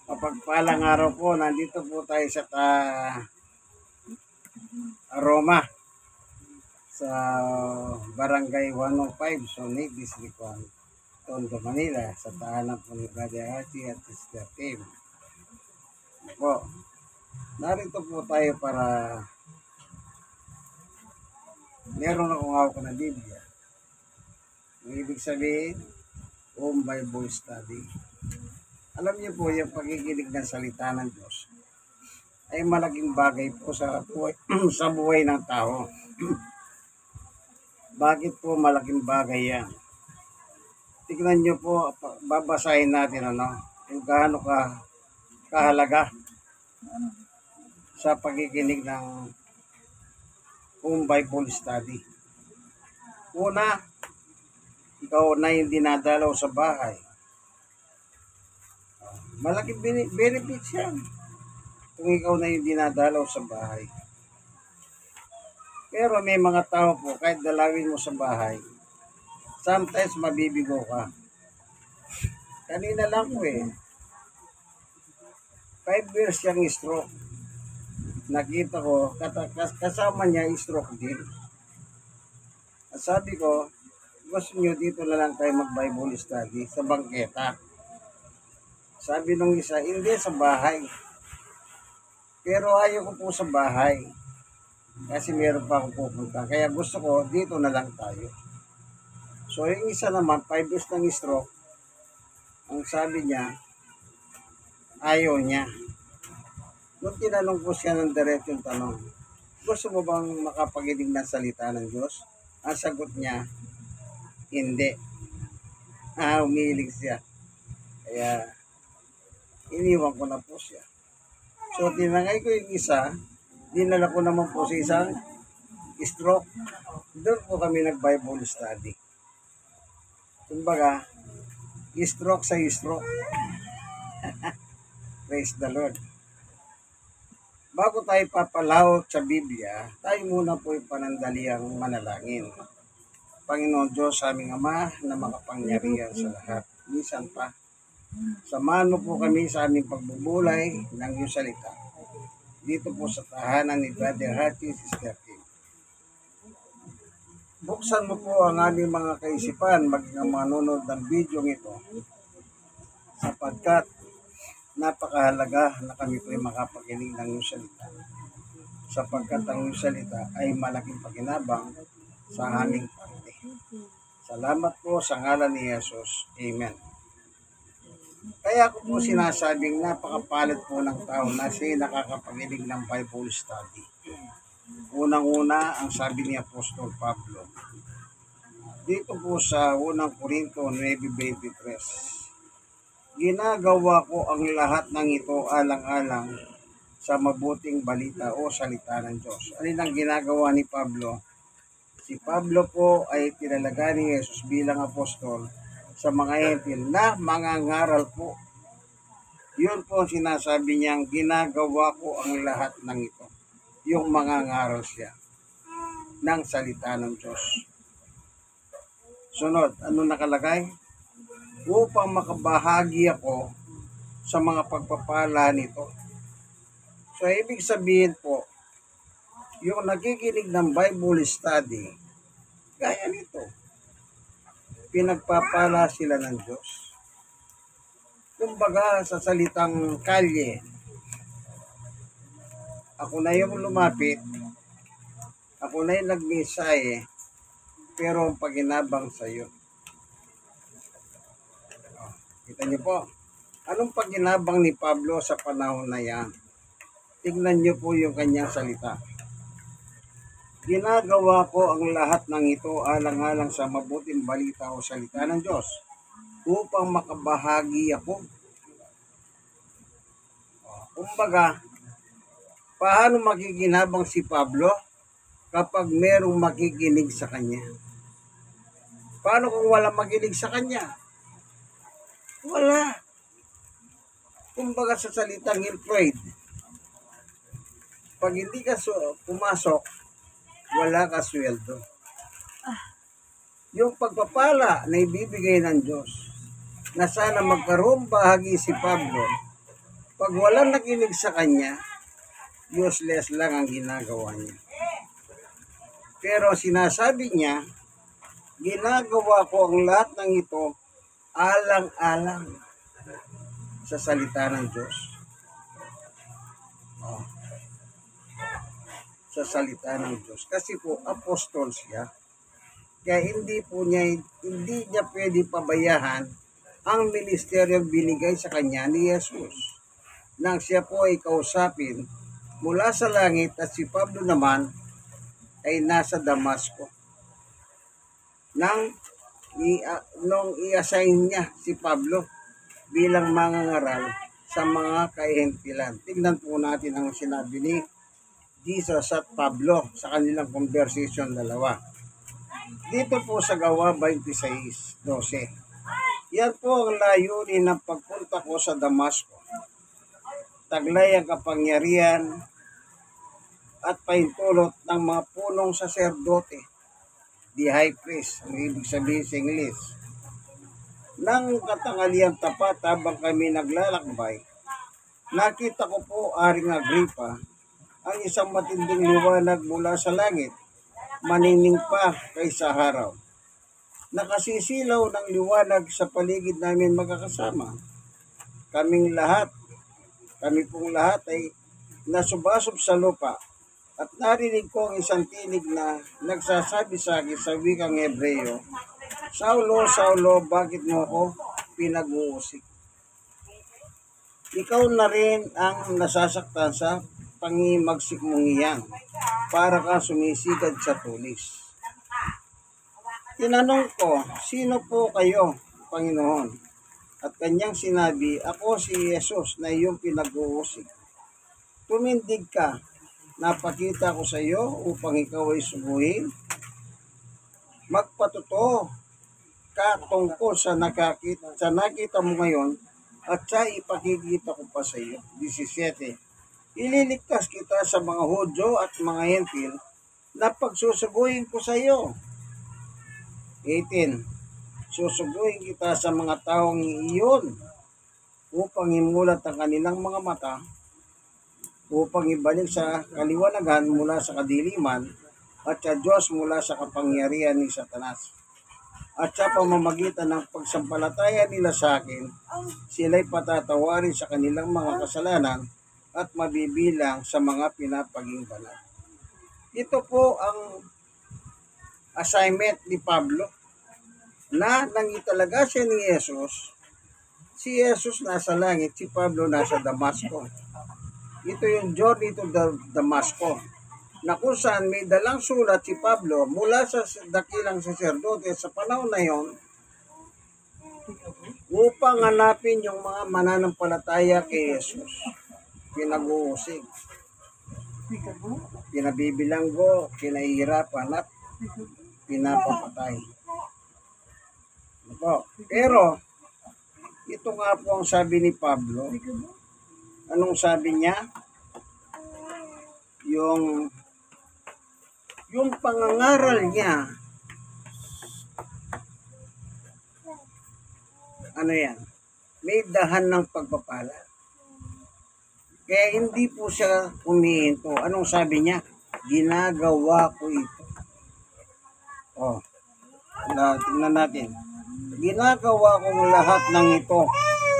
Mapagpalang araw po, nandito po tayo sa Roma, sa Barangay 105, Sonig, District 1, Tondo, Manila, sa tahanan po ni Brother Archie at Sister Kim. Po, narito po tayo para meron akong hawak na Biblia. Ang ibig sabihin, Home Bible Study. Alam niyo po, yung pakikinig ng salita ng Diyos ay malaking bagay po sa buhay, sa buhay ng tao. Bakit po malaking bagay yan? Tignan nyo po, babasahin natin kung gaano kahalaga sa pakikinig ng Home Bible Study. Una, ikaw na yung dinadalaw sa bahay. Malaking benefits yan kung ikaw na yung dinadalaw sa bahay. Pero may mga tao po, kahit dalawin mo sa bahay, sometimes mabibigo ka. Kanina lang po 5 years siyang stroke. Nakita ko, kasama niya stroke din. At sabi ko, gusto nyo dito na lang tayo mag-Bible study sa bangketa. Sabi nung isa, hindi sa bahay. Pero ayaw ko po sa bahay. Kasi meron pa akong pupunta. Kaya gusto ko, dito na lang tayo. So yung isa naman, 5 years ng stroke, ang sabi niya, ayaw niya. Nung tinanong ko siya ng diretsong tanong, gusto mo bang makapaginig ng salita ng Diyos? Ang sagot niya, hindi. Umihilig siya. Kaya, iniwan ko na po siya. So, tinangay ko yung isa, dinala ko naman po sa isang stroke. Doon po kami nag-Bible study. Kumbaga, stroke sa stroke. Praise the Lord. Bago tayo papalawak sa Biblia, tayo muna po panandaliang manalangin. Panginoon Diyos, aming Ama na makapangyarihan sa lahat. Minsan pa, samahan mo po kami sa aming pagbubulay ng iyong salita. Dito po sa tahanan ni Brother Archie, Sister Kim. Buksan mo po ang aming mga kaisipan, maging ang manunod ng video ito, sapagkat napakahalaga na kami po ay makapakinig ng iyong salita. Sapagkat ang iyong salita ay malaking pakinabang sa aming parte. Salamat po sa ngalan ni Jesus. Amen. Kaya ko po sinasabing napakapalad po ng tao na siya nakakapakinig ng Bible study. Unang-una, ang sabi ni Apostol Pablo, dito po sa unang Korinto 9:23, ginagawa ko ang lahat ng ito alang-alang sa mabuting balita o salita ng Diyos. Alin ang ginagawa ni Pablo? Si Pablo po ay tinalaga ni Jesus bilang apostol sa mga hentil na mangangaral po. Yun po ang sinasabi niyang ginagawa ko ang lahat ng ito. Yung mangangaral siya ng salita ng Diyos. Sunod, ano nakalagay? Upang makabahagi ako sa mga pagpapala nito. So, ibig sabihin po, yung nakikinig ng Bible study, gaya nito, pinagpapala sila ng Diyos. Kumbaga, sa salitang kalye, ako na yung lumapit, ako na yung nagmensahe, pero ang paginabang sa iyo. Kita niyo po, anong paginabang ni Pablo sa panahon na yan? Tignan niyo po yung kanyang salita. Ginagawa ko ang lahat ng ito alang-alang sa mabuting balita o salita ng Diyos upang makabahagi ako. Kumbaga, paano makikinabang si Pablo kapag merong makikinig sa kanya? Paano kung wala makinig sa kanya? Wala. Kumbaga sa salitang employed, pag hindi ka pumasok, wala ka sweldo. Yung pagpapala na ibibigay ng Diyos, na sana magkaroon bahagi si Pablo Pag walang nakinig sa kanya, useless lang ang ginagawa niya. Pero sinasabi niya, ginagawa ko ang lahat ng ito alang-alang sa salita ng Diyos. Oh, sa salita ng Diyos. Kasi po, apostol siya. Kaya hindi niya pwede pabayahan ang ministeryo binigay sa kanya ni Jesus. Nang siya po ay kausapin mula sa langit at si Pablo naman ay nasa Damasco. Nung i-assign niya si Pablo bilang mangangaral sa mga kahentilan. Tignan po natin ang sinabi ni Jesus at Pablo sa kanilang conversation dalawa. Dito po sa Gawa 26:12. Yan po ang layunin ng pagpunta ko sa Damasco. Taglay ang kapangyarihan at pahintulot ng mga punong saserdote, the high priest, ang ibig sabihin sa English. Nang katanghalian tapat habang kami naglalakbay, nakita ko po, Haring Agripa, ang isang matinding liwanag mula sa langit, manining pa kaysa araw. Nakasisilaw ng liwanag sa paligid namin magkakasama. Kami pong lahat ay nasubasub sa lupa at narinig ko ang isang tinig na nagsasabi sa akin sa wikang Hebreo, Saulo, Saulo, bakit mo ako pinag-uusig? Ikaw na rin ang nasasaktan sa pangimagsik mong iyan, para ka sumisigad sa tulis. Tinanong ko, sino po kayo, Panginoon? At kanyang sinabi, ako si Jesus na iyong pinag-uusig. Tumindig ka, napakita ko sa iyo upang ikaw ay subuhin. Magpatotoo ka tungkol sa nakita mo ngayon at sa ipakikita ko pa sa iyo. 17. Ililigtas kita sa mga Hudyo at mga Hentil na pagsusubuhin ko sa iyo. 18. Susubuhin kita sa mga taong iyon upang imulat ang kanilang mga mata, upang ibalik sa kaliwanagan mula sa kadiliman at sa Diyos mula sa kapangyarihan ni Satanas. At sa pamamagitan ng pagsampalataya nila sa akin, sila'y patatawarin sa kanilang mga kasalanan at mabibilang sa mga pinapaging banal. Ito po ang assignment ni Pablo na nangitalaga siya ni Jesus. Si Jesus nasa langit, si Pablo nasa Damasco. Ito yung journey to Damasco, na kung saan may dalang sulat si Pablo mula sa dakilang saserdote sa panahon na yon upang hanapin yung mga mananampalataya kay Jesus. Pinag-uusig, pinabibilanggo, pinahihirapan at pinapapatay. Pero ito nga po ang sabi ni Pablo. Anong sabi niya? Yung pangangaral niya, ano yan? May dahan ng pagpapala. Kaya hindi po siya humihinto. Anong sabi niya? Ginagawa ko ito. Tingnan natin. Ginagawa ko lahat ng ito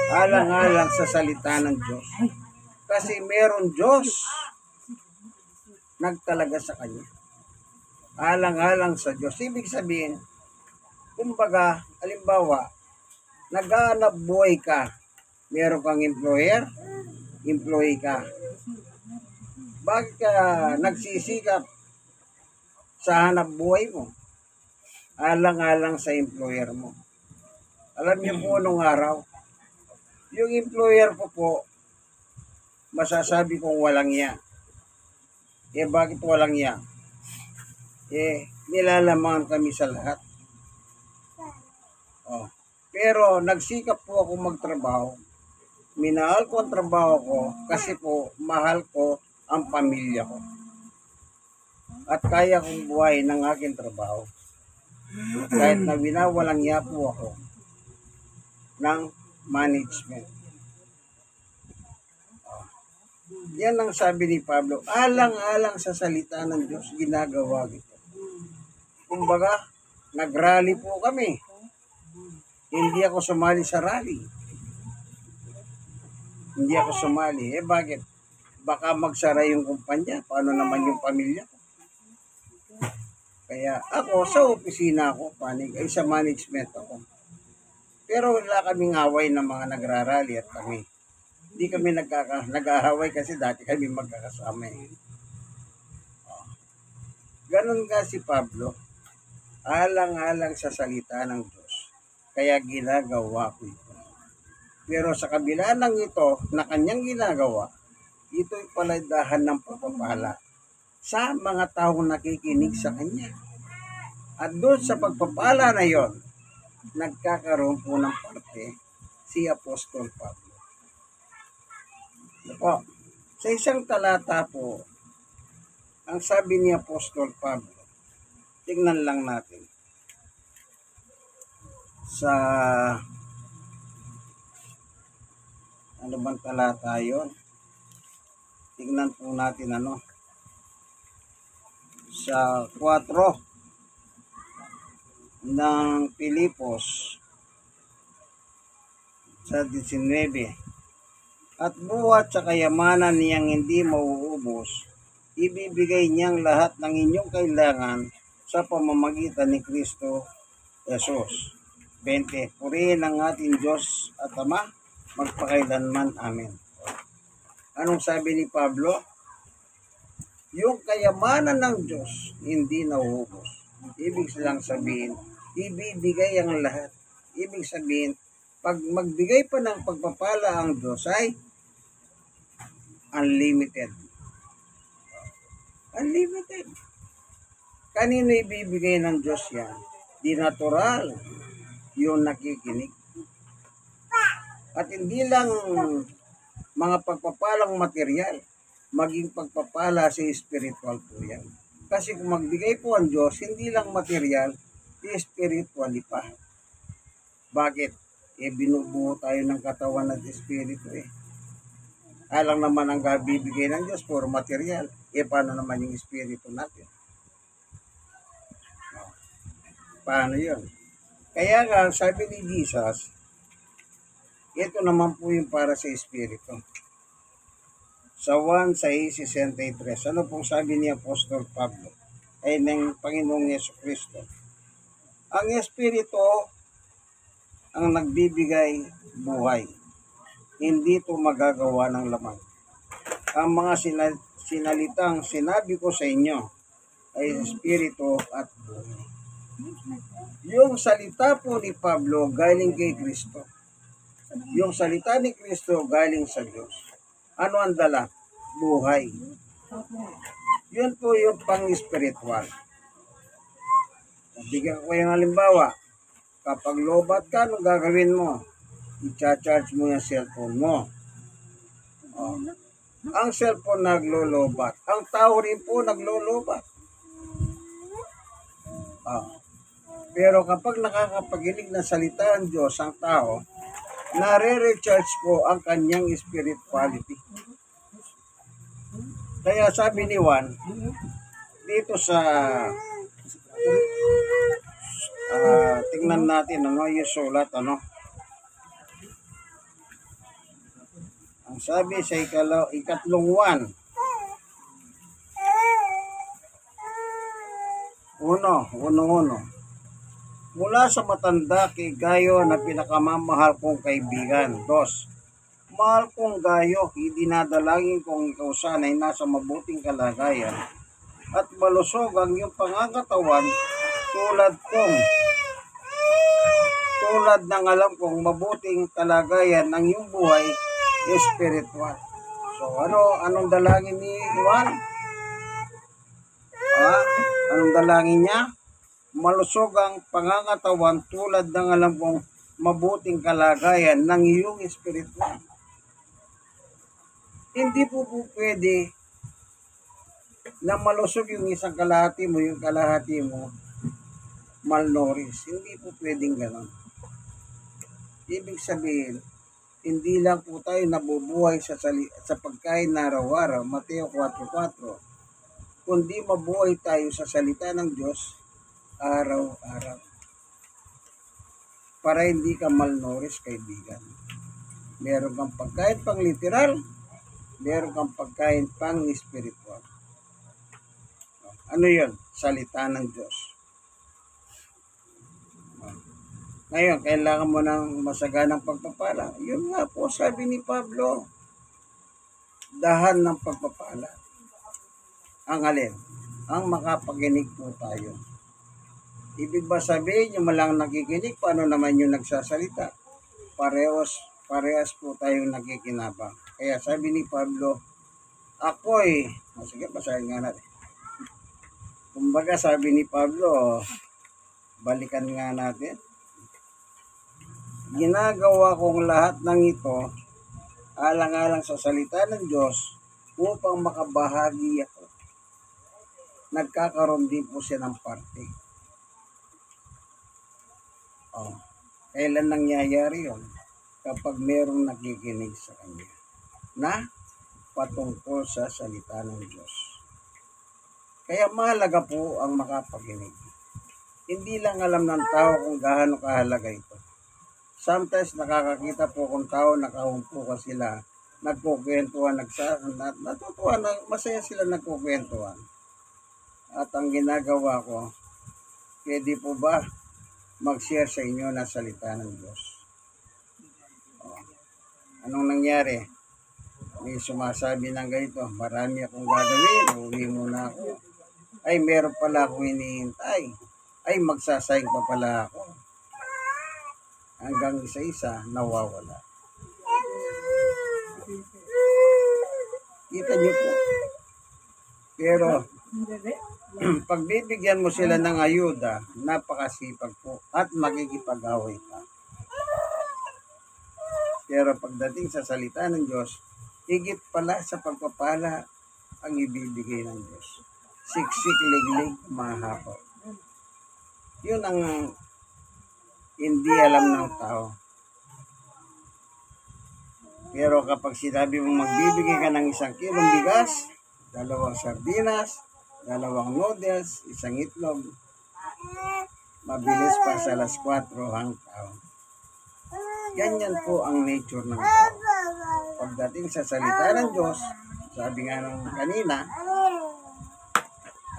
alang-alang sa salita ng Diyos. Kasi meron Diyos nagtalaga sa kanya. Alang-alang sa Diyos. Ibig sabihin, kumbaga, halimbawa, naghahanap buhay ka, meron kang employer, employee ka. Bakit ka nagsisikap sa hanap buhay mo? Alang-alang sa employer mo. Alam niyo po nung araw, yung employer ko po, masasabi kong walang iya. Bakit walang iya? Nilalamangan kami sa lahat. Pero nagsikap po ako magtrabaho. Minahal ko ang trabaho ko kasi po mahal ko ang pamilya ko. At kaya kong buhay ng aking trabaho. Kahit na binawalang iya po ako ng management. Yan ang sabi ni Pablo. Alang-alang sa salita ng Diyos, ginagawa ito. Kumbaga, nag-rally po kami. Hindi ako sumali sa rally. Hindi ako sumali. Eh bakit? Baka magsara yung kumpanya. Paano naman yung pamilya ko? Kaya ako, sa opisina ako, panig, ay sa management ako. Pero wala kaming away ng mga nagrarally at kami. Hindi kami nag-aaway kasi dati kami magkakasama eh. Ganon nga si Pablo. Alang-alang sa salita ng Diyos. Kaya ginagawa ko ito. Pero sa kabila ng ito na kanyang ginagawa, ito'y paladahan ng pagpapala sa mga taong nakikinig sa kanya. At doon sa pagpapala na yon, nagkakaroon po ng parte si Apostol Pablo. Po, sa isang talata po, ang sabi ni Apostol Pablo, tingnan lang natin. Sa ano bang talata yon? Tingnan po natin sa 4 ng Pilipos sa 19. At buhat sa kayamanan niyang hindi mauubos, ibibigay niyang lahat ng inyong kailangan sa pamamagitan ni Kristo Jesus. 20. Purihin ang ating Diyos at Ama, magpakailanman. Amen. Anong sabi ni Pablo? Yung kayamanan ng Diyos hindi nauubos. Ibig silang sabihin, ibibigay ang lahat. Ibig sabihin, pag magbigay pa ng pagpapala ang Diyos ay unlimited. Unlimited. Kanino ibibigay ng Diyos yan? Di natural yung nakikinig. At hindi lang mga pagpapalang material, maging pagpapala sa spiritual po yan. Kasi kung magbigay po ang Diyos, hindi lang material, spiritually pa. Bakit? Binubuo tayo ng katawan at espiritu eh. Alang naman ang bibigay ng Diyos for material. Paano naman yung espiritu natin? Paano yun? Kaya nga, sabi ni Jesus, ito naman po yung para sa espiritu. Sa 1:63, ano pong sabi ni Apostol Pablo ay ng Panginoong Jesucristo? Ang espiritu ang nagbibigay buhay. Hindi ito magagawa ng lamang. Ang mga sinalitang sinabi ko sa inyo ay espiritu at buhay. Yung salita po ni Pablo galing kay Kristo. Yung salita ni Kristo galing sa Diyos. Ano ang dala? Buhay. Yun po yung pang-spiritual. Bigyan ko yung halimbawa. Kapag lobat ka, anong gagawin mo? I-charge mo yung cellphone mo. Ang cellphone naglolobat. Ang tao rin po naglolobat. Pero kapag nakakapaginig ng salita ng Diyos ang tao, nare-recharge po ang kanyang spirituality. Kaya sabi ni Juan, dito sa tingnan natin yung sulat ang sabi sa ikatlong 1, mula sa matanda kay Gayo na pinakamamahal kong kaibigan. 2, mahal kong Gayo, idinadalangin kong ikaw sana'y nasa mabuting kalagayan at malusog ang iyong pangangatawan tulad ng alam kong mabuting kalagayan ng iyong buhay spiritual. So anong dalangin ni Juan? Anong dalangin niya? Malusog ang pangangatawan tulad ng alam kong mabuting kalagayan ng iyong spiritual. Hindi po pwede na malusog yung isang kalahati mo, yung kalahati mo malnourished. Hindi po pwedeng gano'n. Ibig sabihin, Hindi lang po tayo nabubuhay sa pagkain na araw-araw, Mateo 4:4, kundi mabuhay tayo sa salita ng Diyos araw-araw. Para hindi ka malnourished, kaibigan. Meron kang pagkain pang literal, meron kang pagkain pang spiritual. Ano yun? Salita ng Diyos. Ngayon, kailangan mo ng masaganang pagpapala. Yun nga po, sabi ni Pablo, dahan ng pagpapala. Ang alin? Ang makapaginig po tayo. Ibig ba sabihin, yung malang nakikinig, paano naman yung nagsasalita? Parehas po tayong nakikinabang. Kaya sabi ni Pablo, ako'y, sige, basahin nga natin. Kumbaga sabi ni Pablo, balikan nga natin. Ginagawa kong lahat ng ito alang-alang sa salita ng Diyos upang makabahagi ako. Nagkakaroon din po siya ng parte. Kailan nangyayari yun? Kapag merong nakikinig sa kanya na patungkol sa salita ng Diyos. Kaya mahalaga po ang makapakinig. Hindi lang alam ng tao kung gaano kahalaga ito. Sometimes nakakakita po kung tao nakahumpo ka sila, nagkukwentuhan, natutuwa, masaya sila nagkukwentuhan. At ang ginagawa ko, pwede po ba mag-share sa inyo na salita ng Diyos? Anong nangyari? May sumasabi ng ganito, marami akong gagawin, uwi muna ako. Ay, meron pala akong hinihintay. Ay, magsasayang pa pala ako. Hanggang isa-isa, nawawala. Kita niyo po. Pero, pagbibigyan mo sila ng ayuda, napakasipag po at magkikipag-away ka. Pero pagdating sa salita ng Diyos, higit pala sa pagpapala ang ibibigay ng Diyos. Siksik, liglig, mahapaw. Yun ang hindi alam ng tao. Pero kapag sinabi mong magbibigay ka ng 1 kilong bigas, 2 sardinas, 2 noodles, 1 itlog, mabilis pa sa 4:00 ang tao. Ganyan po ang nature ng tao. Pagdating sa salita ng Diyos, sabi nga nung kanina,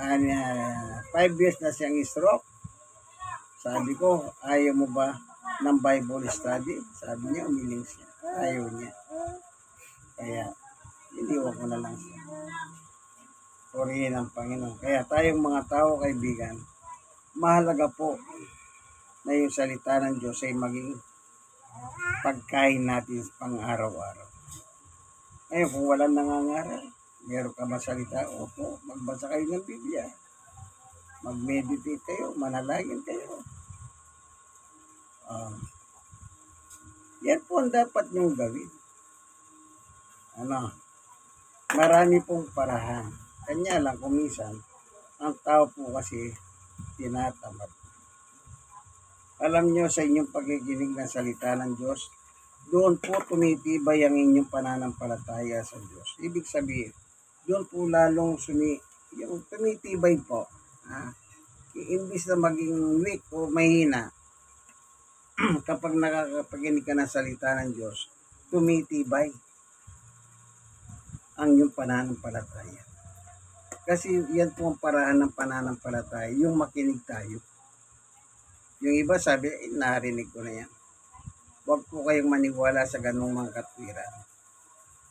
5 years na siyang stroke. Sabi ko, ayaw mo ba ng Bible study? Sabi niya, umiling siya. Ayaw niya. Kaya, iniwan ko na lang siya. Purihin ang Panginoon. Kaya tayong mga tao, kaibigan, mahalaga po na yung salita ng Diyos ay maging pagkain natin pang araw-araw. Ngayon, kung walang nangangaral, meron ka ba salita? Opo, magbasa kayo ng Biblia. Mag-meditate kayo, manalangin kayo. Yan po ang dapat niyong gawin. Marami pong parahan. Kanya lang kumisan, ang tao po kasi tinatamad. Alam niyo sa inyong pakikinig ng salita ng Diyos, doon po tumitibay ang inyong pananampalataya sa Diyos. Ibig sabihin, doon po lalong yung tumitibay po. Imbis na maging weak o mahina, kapag nakakapaginig ka ng salita ng Diyos, tumitibay ang iyong pananampalataya. Kasi yan po ang paraan ng pananampalataya, yung makinig tayo. Yung iba sabi, narinig ko na yan. Huwag po kayong maniwala sa ganung mga katwiran.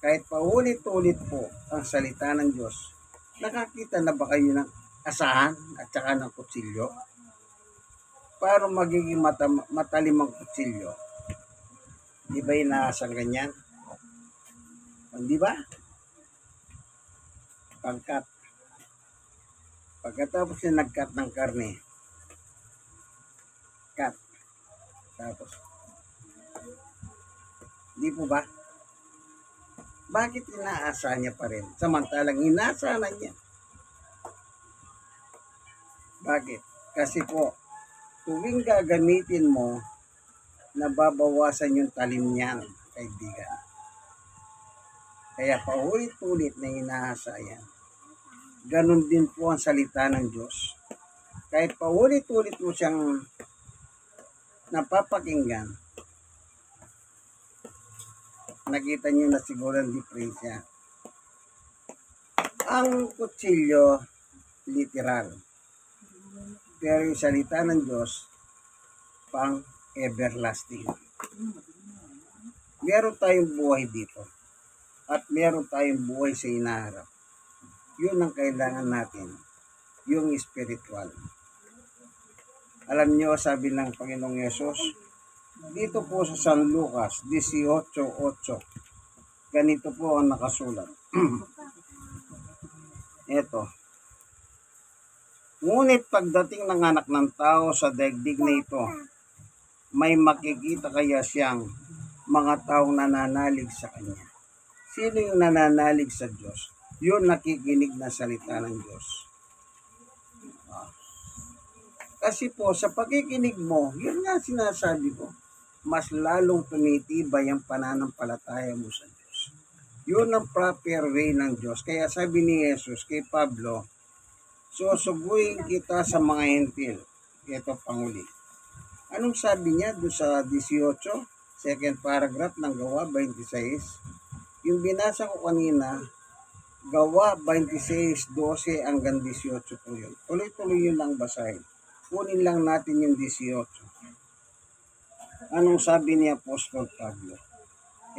Kahit paulit-ulit po ang salita ng Diyos, nakakita na ba kayo ng asahan at saka ng kutsilyo? Para magiging matalim ang kutsilyo. Di ba inaasang ganyan? Di ba? Pagkat. Pagkatapos niya nag-cut ng karne, cut. Tapos, di po ba? Bakit inaasa niya pa rin? Samantalang inaasa na niya. Bakit? Kasi po, tuwing gagamitin mo, nababawasan yung talim niyan. kaibigan. Kaya paulit-ulit na inaasa yan. Ganon din po ang salita ng Diyos. Kahit paulit-ulit mo siyang napapakinggan, nakita niyo na siguro ang diferensya. Ang kutsilyo, literal. Pero yung salita ng Diyos, pang everlasting. Meron tayong buhay dito. At meron tayong buhay sa inaharap. Yun ang kailangan natin. Yung spiritual. Alam niyo, sabi ng Panginoong Yesus, dito po sa San Lucas 18:8, ganito po ang nakasulat. Ito. Ngunit pagdating ng anak ng tao sa daigdig na ito, may makikita kaya siyang mga taong nananalig sa Kanya. Sino yung nananalig sa Diyos? Yun nakikinig na salita ng Diyos. Kasi po, sa pakikinig mo, yun nga sinasabi ko, mas lalong tumitibay ang pananampalataya mo sa Diyos. Yun ang proper way ng Diyos. Kaya sabi ni Jesus kay Pablo, susuguin kita sa mga hentil. Ito panguli. Anong sabi niya doon sa 18, second paragraph ng Gawa 26? Yung binasa ko kanina, Gawa 26:12 hanggang 18 po yun. Tuloy-tuloy yun lang basahin. Kunin lang natin yung 18. Anong sabi ni Apostol Pablo?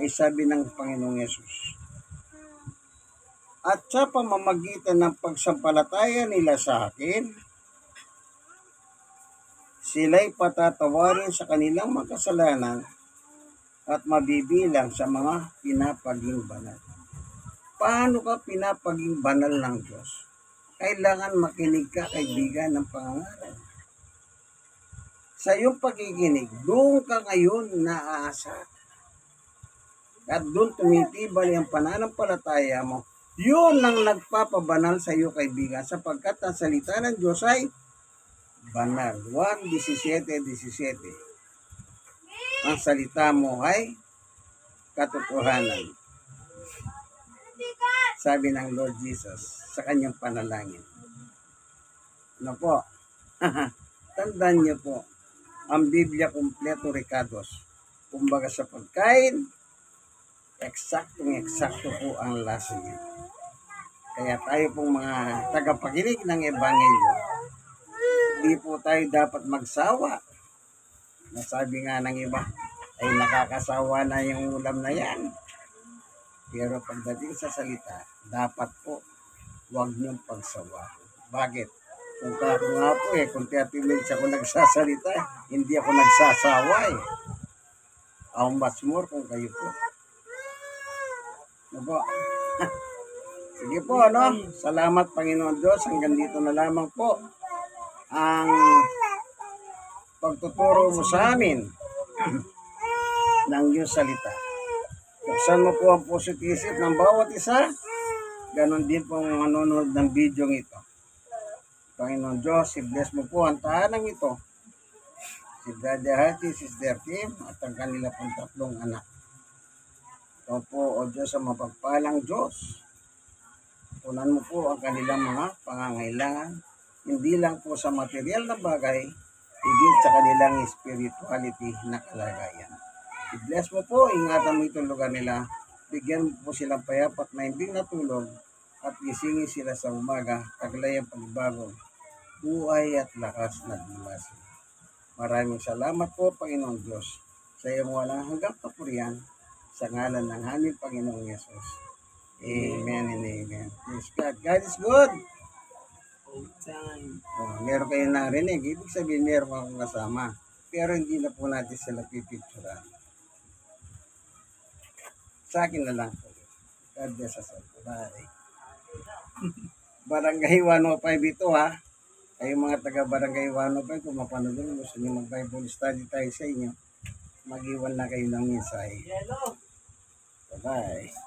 Sabi ng Panginoong Yesus, at sa pamamagitan ng pagsampalataya nila sa akin, sila'y patatawarin sa kanilang makasalanan at mabibilang sa mga pinapaging banal. Paano ka pinapaging banal ng Diyos? Kailangan makinig ka, kaibigan, ng pangangaral. Sa iyong pakikinig, doon ka ngayon naaasa. At doon tumitibay ang pananampalataya mo. Yun ang nagpapabanal sa iyo, kaibigan, sapagkat ang salita ng Diyos ay banal. 1:17. Ang salita mo ay katotohanan. Sabi ng Lord Jesus sa kanyang panalangin. Ano po? Tandaan niyo po, ang Biblia kumpleto Ricados. Kumbaga sa pagkain, eksaktong-eksakto po ang lasa niya. Kaya tayo pong mga tagapakinig ng Ebanghelyo, hindi po tayo dapat magsawa. Nasabi nga ng iba, ay nakakasawa na yung ulam na yan. Pero pagdating sa salita, dapat po huwag niyong pagsawa. Bakit? Kung nga po kung 30 minutes ako nagsasalita, hindi ako nagsasawa eh. How much more kung kayo po. Ano po? Sige po, ano? Salamat, Panginoon Diyos. Hanggang dito na lamang po ang pagtuturo mo sa amin ng iyong salita. Buksan mo po ang puso't isip ng bawat isa. Ganon din po ang manonood ng video ito. Panginoon Diyos, i-bless mo po ang tahanang ito. Si Brother Harty, Sister Kim, at ang kanila pong 3 anak. Ito po, O Diyos, ang mapagpalang Diyos. Tunan mo po ang kanilang mga pangangailangan, hindi lang po sa material na bagay, higit sa kanilang spirituality na kalagayan. I-bless mo po, ingatan mo itong lugar nila, bigyan mo po silang payapat na himbing na tulog, at gisingin sila sa umaga, taglay ang pagbago, buhay at lakas na dimasin. Maraming salamat po, Panginoong Diyos, sa iyong walang hanggang kapurihan, sa ngalan ng aming Panginoong Yesus. Amen and amen. Praise God. God is good. Meron kayo narinig. Ibig sabihin, meron akong kasama. Pero hindi na po natin sila pipicturan. Sa akin na lang po. God bless us all. Bye. Barangay 105 ito ha. Kayong mga taga Barangay 105, kung mapanood nyo, gusto nyo mag-Bible study tayo sa inyo, mag-iwan na kayo ng mensahe. Bye-bye.